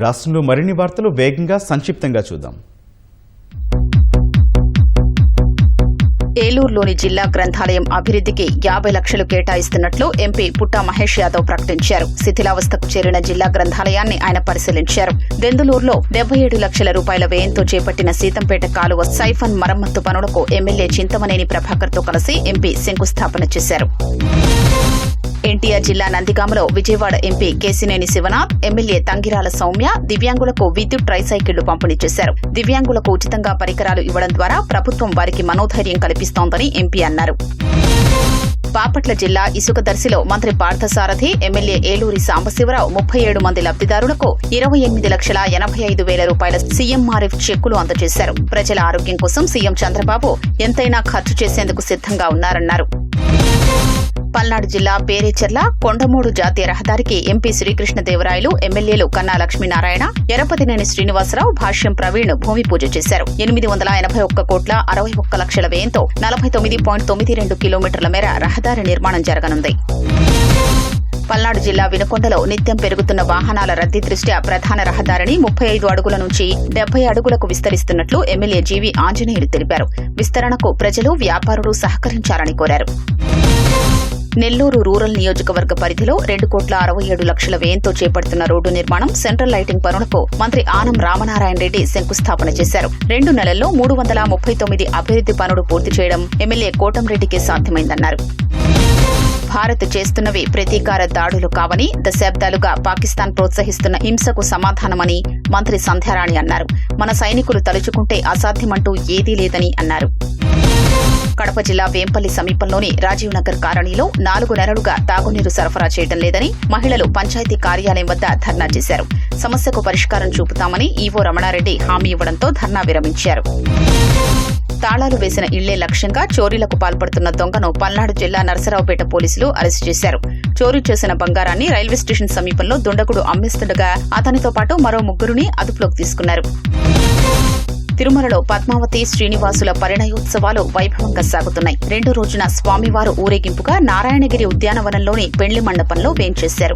రాష్ట్రంలో మరిన్ని వార్తలు వేగంగా సంక్షిప్తంగా చూద్దాం. ఏలూరులోని జిల్లా గ్రంథాలయం అభివృద్ధికి 50 లక్షలు కేటాయిస్తున్నట్లు ఎంపీ పుట్టా మహేష్ యాదవ్ ప్రకటించారు. శిథిలావస్థకు చేరిన జిల్లా గ్రంథాలయాన్ని ఆయన పరిశీలించారు. దెందులూరులో 77 లక్షల రూపాయల వ్యయంతో చేపట్టిన సీతంపేట కాలువ సైఫన్ మరమ్మత్తు పనులకు ఎమ్మెల్యే చింతమనేని ప్రభాకర్తో కలిసి ఎంపీ శంకుస్థాపన చేశారు. ఎన్టీఆర్ జిల్లా నందిగామలో విజయవాడ ఎంపీ కేశినేని శివనాథ్, ఎమ్మెల్యే తంగిరాల సౌమ్య దివ్యాంగులకు విద్యుత్ ట్రైసైకిళ్లు పంపిణీ చేశారు. దివ్యాంగులకు ఉచితంగా పరికరాలు ఇవ్వడం ద్వారా ప్రభుత్వం వారికి మనోధైర్యం కల్పిస్తోందని ఎంపీ అన్నారు. బాపట్ల జిల్లా ఇసుకదర్శిలో మంత్రి పార్థసారథి, ఎమ్మెల్యే ఏలూరి సాంబశివరావు 37 మంది లబ్దిదారులకు 28,85,000 రూపాయల సీఎంఆర్ఎఫ్ చెక్కులు అందజేశారు. ప్రజల ఆరోగ్యం కోసం సీఎం చంద్రబాబు ఎంతైనా ఖర్చు చేసేందుకు సిద్ధంగా ఉన్నారన్నారు. పల్నాడు జిల్లా పేరేచెర్ల కొండమూడు జాతీయ రహదారికి ఎంపీ శ్రీకృష్ణదేవరాయలు, ఎమ్మెల్యేలు కన్నా లక్ష్మీనారాయణ, ఎరపతినేని శ్రీనివాసరావు, భాష్యం ప్రవీణ్ భూమి పూజ చేశారు. 881,61 లక్షల వ్యయంతో 49.92 కిలోమీటర్ల మేర రహదారి నిర్మాణం జరగనుంది. పల్నాడు జిల్లా వినుకొండలో నిత్యం పెరుగుతున్న వాహనాల రద్దీ దృష్ట్యా ప్రధాన రహదారిని 35 అడుగుల నుంచి 70 అడుగులకు విస్తరిస్తున్నట్లు ఎమ్మెల్యే జీవీ ఆంజనేయులు తెలిపారు. విస్తరణకు ప్రజలు, వ్యాపారులు సహకరించాలని కోరారు. నెల్లూరు రూరల్ నియోజకవర్గ పరిధిలో 2,67 లక్షల వ్యయంతో చేపడుతున్న రోడ్డు నిర్మాణం, సెంట్రల్ లైటింగ్ పనులకు మంత్రి ఆనం రామనారాయణ రెడ్డి శంకుస్థాపన చేశారు. 2 నెలల్లో 339 అభివృద్ది పనులు పూర్తి చేయడం ఎమ్మెల్యే కోటంరెడ్డికి సాధ్యమైందన్నారు. భారత్ చేస్తున్నవి ప్రతీకార దాడులు కావని, దశాబ్దాలుగా పాకిస్తాన్ ప్రోత్సహిస్తున్న హింసకు సమాధానమని మంత్రి సంధ్యారాణి అన్నారు. మన సైనికులు తలుచుకుంటే అసాధ్యమంటూ ఏదీ లేదని అన్నారు. కడప జిల్లా వేంపల్లి సమీపంలోని రాజీవ్ నగర్ కాలనీలో 4 నెలలుగా తాగునీరు సరఫరా చేయడం లేదని మహిళలు పంచాయతీ కార్యాలయం వద్ద ధర్నా చేశారు. సమస్యకు పరిష్కారం చూపుతామని ఈవో రమణారెడ్డి హామీ ఇవ్వడంతో ధర్నా విరమించారు. తాళాలు వేసిన ఇళ్లే లక్ష్యంగా చోరీలకు పాల్పడుతున్న దొంగను పల్నాడు జిల్లా నరసరావుపేట పోలీసులు అరెస్టు చేశారు. చోరీ చేసిన బంగారాన్ని రైల్వే స్టేషన్ సమీపంలో దుండగుడు అమ్మేస్తుండగా అతనితో పాటు మరో 3 అదుపులోకి తీసుకున్నారు. తిరుమలలో పద్మావతి, శ్రీనివాసుల పరిణయోత్సవాలు వైభవంగా సాగుతున్నాయి. 2 రోజున స్వామివారు ఊరేగింపుగా నారాయణగిరి ఉద్యానవనంలోని పెండ్లి మండపంలో వేంచేశారు.